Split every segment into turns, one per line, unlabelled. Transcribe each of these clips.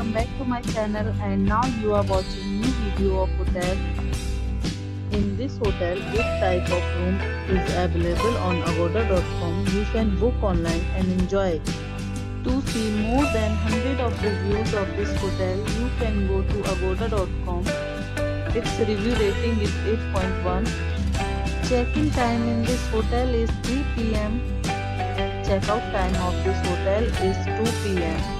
welcome back to my channel, and now you are watching new video of hotel. In this hotel, this type of room is available on agoda.com. You can book online and enjoy. To see more than 100 of reviews of this hotel, you can go to agoda.com. Its review rating is 8.1. Check-in time in this hotel is 3 p.m. Check-out time of this hotel is 2 p.m.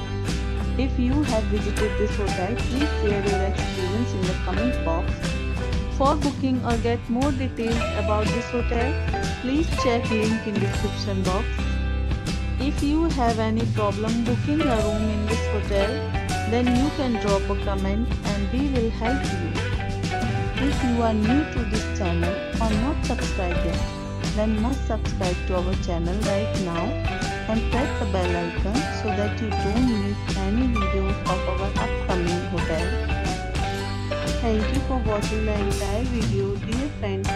If you have visited this hotel, please share your experience in the comment box. For booking or get more details about this hotel, please check link in description box. If you have any problem booking a room in this hotel, then you can drop a comment and we will help you. If you are new to this channel or not subscribed yet, then must subscribe to our channel right now and press the bell icon so that you don't miss any videos of our upcoming hotel. Thank you for watching the entire video. Dear friends,